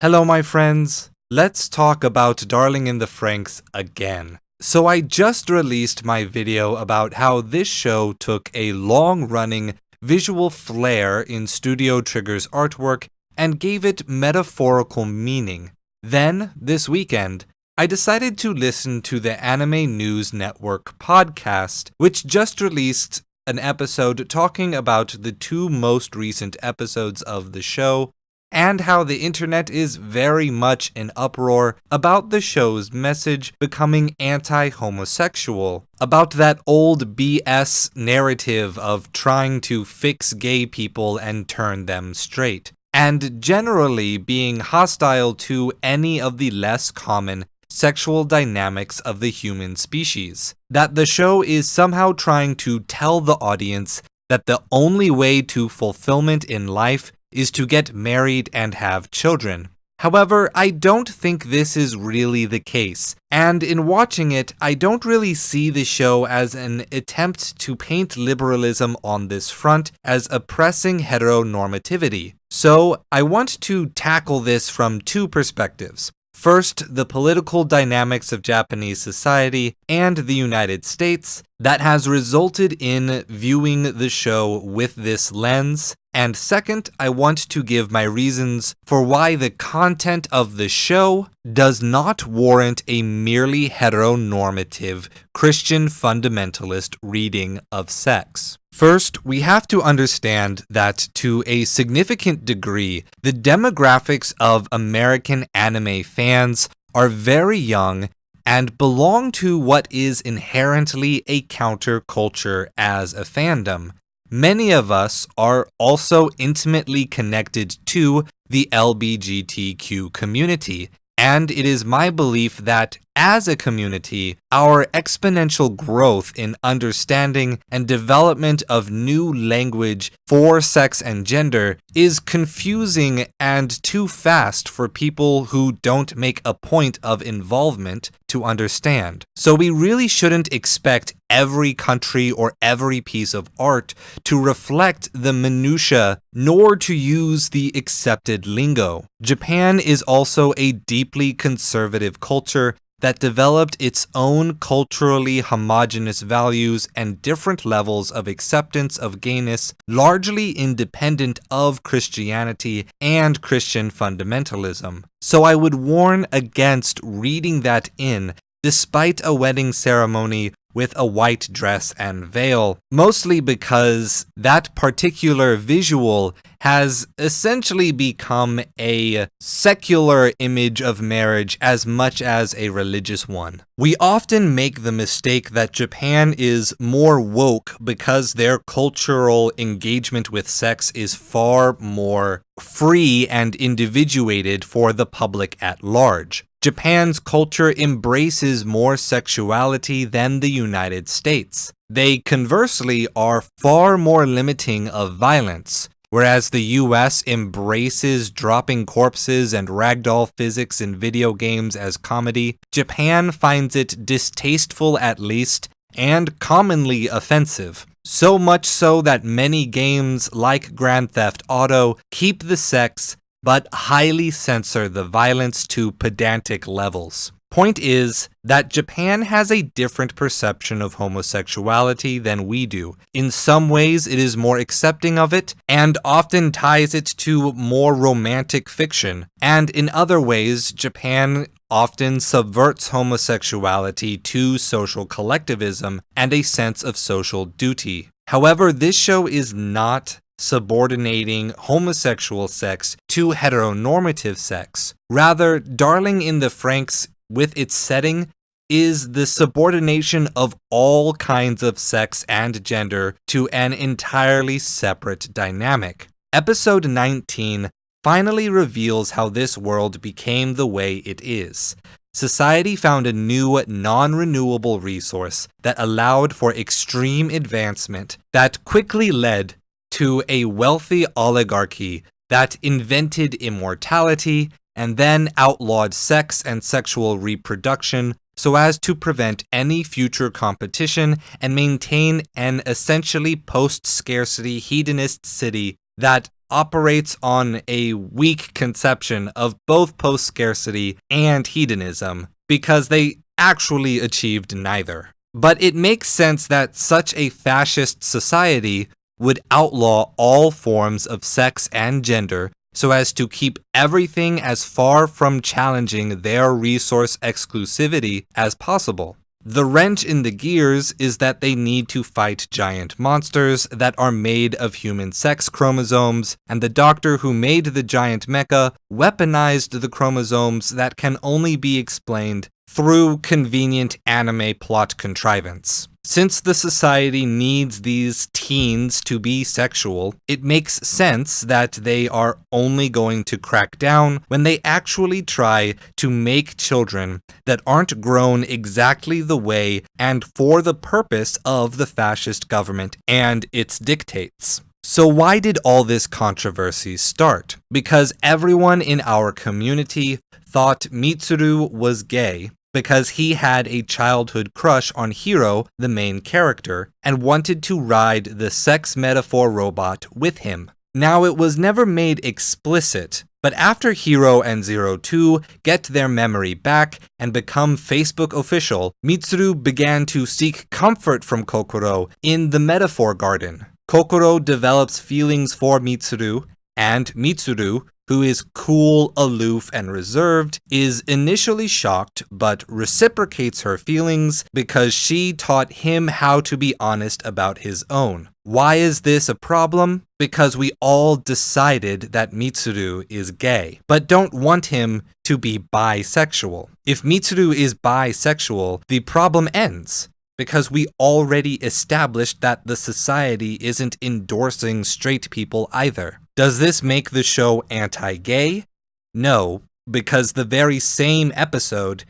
Hello, my friends. Let's talk about Darling in the Franxx again. So I just released my video about how this show took a long-running visual flair in Studio Trigger's artwork and gave it metaphorical meaning. Then, this weekend, I decided to listen to the Anime News Network podcast, which just released an episode talking about the two most recent episodes of the show, and how the internet is very much in uproar about the show's message becoming anti-homosexual, about that old BS narrative of trying to fix gay people and turn them straight, and generally being hostile to any of the less common sexual dynamics of the human species. That the show is somehow trying to tell the audience that the only way to fulfillment in life is to get married and have children. However, I don't think this is really the case, and in watching it, I don't really see the show as an attempt to paint liberalism on this front as oppressing heteronormativity. So, I want to tackle this from two perspectives. First, the political dynamics of Japanese society and the United States that has resulted in viewing the show with this lens. And second, I want to give my reasons for why the content of the show does not warrant a merely heteronormative Christian fundamentalist reading of sex. First, we have to understand that to a significant degree, the demographics of American anime fans are very young and belong to what is inherently a counterculture as a fandom. Many of us are also intimately connected to the LGBTQ community, and it is my belief that as a community, our exponential growth in understanding and development of new language for sex and gender is confusing and too fast for people who don't make a point of involvement to understand. So we really shouldn't expect every country or every piece of art to reflect the minutiae, nor to use the accepted lingo. Japan is also a deeply conservative culture that developed its own culturally homogeneous values and different levels of acceptance of gayness, largely independent of Christianity and Christian fundamentalism. So I would warn against reading that in, despite a wedding ceremony with a white dress and veil, mostly because that particular visual has essentially become a secular image of marriage as much as a religious one. We often make the mistake that Japan is more woke because their cultural engagement with sex is far more free and individuated for the public at large. Japan's culture embraces more sexuality than the United States. They conversely are far more limiting of violence. Whereas the US embraces dropping corpses and ragdoll physics in video games as comedy, Japan finds it distasteful at least, and commonly offensive. So much so that many games like Grand Theft Auto keep the sex but highly censor the violence to pedantic levels. Point is that Japan has a different perception of homosexuality than we do. In some ways, it is more accepting of it and often ties it to more romantic fiction. And in other ways, Japan often subverts homosexuality to social collectivism and a sense of social duty. However, this show is not subordinating homosexual sex to heteronormative sex. Rather, Darling in the Franxx, with its setting, is the subordination of all kinds of sex and gender to an entirely separate dynamic. Episode 19 finally reveals how this world became the way it is. Society found a new, non-renewable resource that allowed for extreme advancement that quickly led to a wealthy oligarchy that invented immortality and then outlawed sex and sexual reproduction so as to prevent any future competition and maintain an essentially post-scarcity hedonist city that operates on a weak conception of both post-scarcity and hedonism, because they actually achieved neither. But it makes sense that such a fascist society would outlaw all forms of sex and gender so as to keep everything as far from challenging their resource exclusivity as possible. The wrench in the gears is that they need to fight giant monsters that are made of human sex chromosomes, and the doctor who made the giant mecha weaponized the chromosomes that can only be explained through convenient anime plot contrivance. Since the society needs these teens to be sexual, it makes sense that they are only going to crack down when they actually try to make children that aren't grown exactly the way and for the purpose of the fascist government and its dictates. So why did all this controversy start? Because everyone in our community thought Mitsuru was gay, because he had a childhood crush on Hiro, the main character, and wanted to ride the sex metaphor robot with him. Now, it was never made explicit, but after Hiro and 02 get their memory back and become Facebook official, Mitsuru began to seek comfort from Kokoro in the metaphor garden. Kokoro develops feelings for Mitsuru, and Mitsuru, who is cool, aloof, and reserved, is initially shocked but reciprocates her feelings because she taught him how to be honest about his own. Why is this a problem? Because we all decided that Mitsuru is gay, but don't want him to be bisexual. If Mitsuru is bisexual, the problem ends, because we already established that the society isn't endorsing straight people either. Does this make the show anti-gay? No, because the very same episode,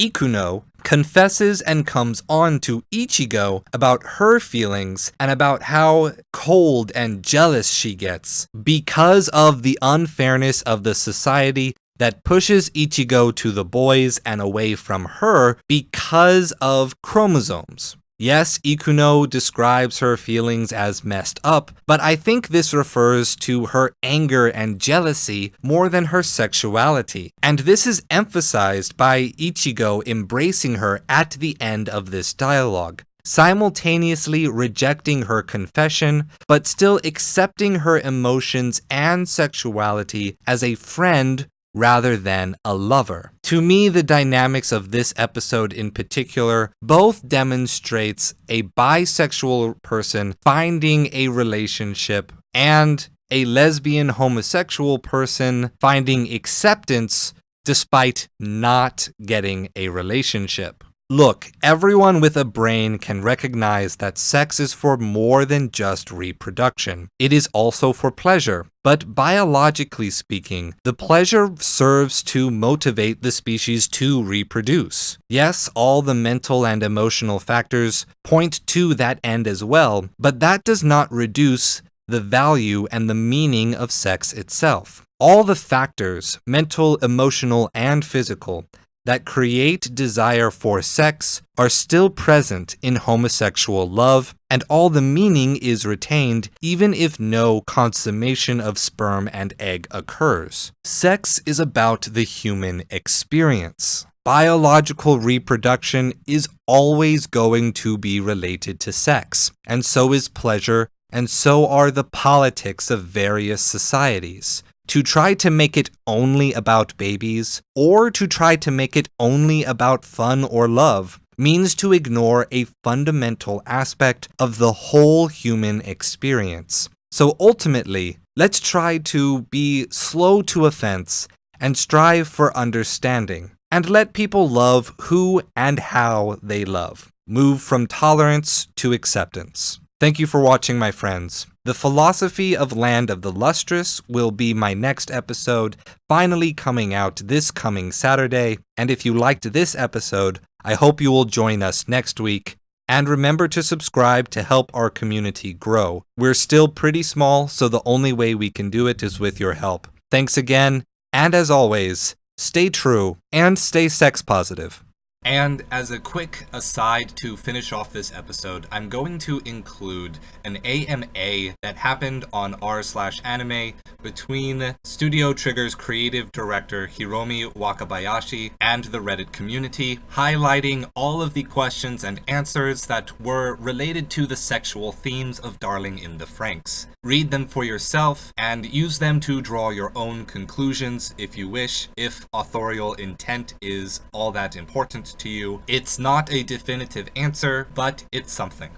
Ikuno confesses and comes on to Ichigo about her feelings and about how cold and jealous she gets because of the unfairness of the society that pushes Ichigo to the boys and away from her because of chromosomes. Yes, Ikuno describes her feelings as messed up, but I think this refers to her anger and jealousy more than her sexuality. And this is emphasized by Ichigo embracing her at the end of this dialogue, simultaneously rejecting her confession, but still accepting her emotions and sexuality as a friend rather than a lover. To me, the dynamics of this episode in particular both demonstrates a bisexual person finding a relationship and a lesbian homosexual person finding acceptance despite not getting a relationship. Look, everyone with a brain can recognize that sex is for more than just reproduction. It is also for pleasure. But biologically speaking, the pleasure serves to motivate the species to reproduce. Yes, all the mental and emotional factors point to that end as well, but that does not reduce the value and the meaning of sex itself. All the factors, mental, emotional, and physical, that create desire for sex are still present in homosexual love, and all the meaning is retained even if no consummation of sperm and egg occurs. Sex is about the human experience. Biological reproduction is always going to be related to sex, and so is pleasure, and so are the politics of various societies. To try to make it only about babies, or to try to make it only about fun or love, means to ignore a fundamental aspect of the whole human experience. So ultimately, let's try to be slow to offense and strive for understanding, and let people love who and how they love. Move from tolerance to acceptance. Thank you for watching, my friends. The Philosophy of Land of the Lustrous will be my next episode, finally coming out this coming Saturday. And if you liked this episode, I hope you will join us next week. And remember to subscribe to help our community grow. We're still pretty small, so the only way we can do it is with your help. Thanks again, and as always, stay true and stay sex positive. And as a quick aside to finish off this episode, I'm going to include an AMA that happened on r/anime between Studio Trigger's creative director Hiromi Wakabayashi and the Reddit community, highlighting all of the questions and answers that were related to the sexual themes of Darling in the FranXX. Read them for yourself and use them to draw your own conclusions if you wish, if authorial intent is all that important to you. It's not a definitive answer, but it's something.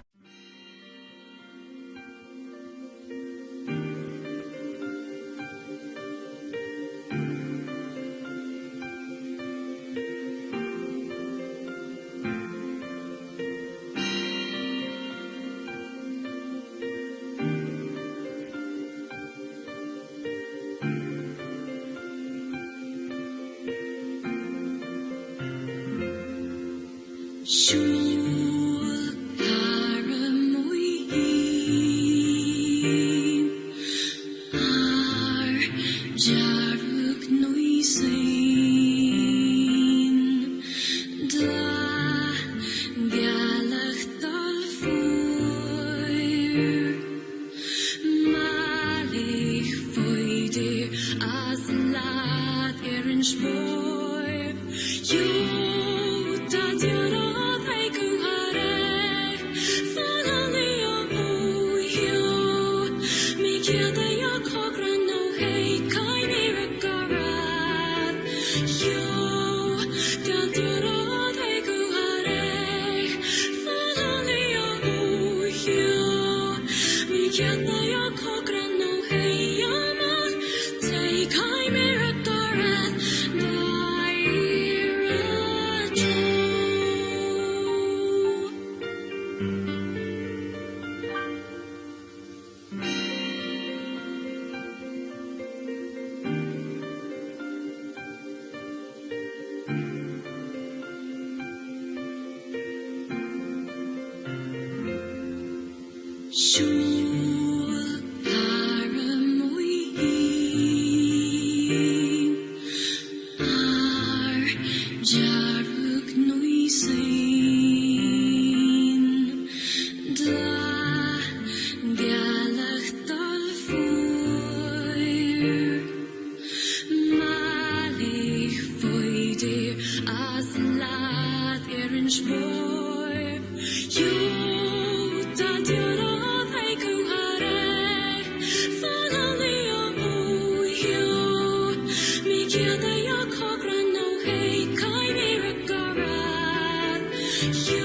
You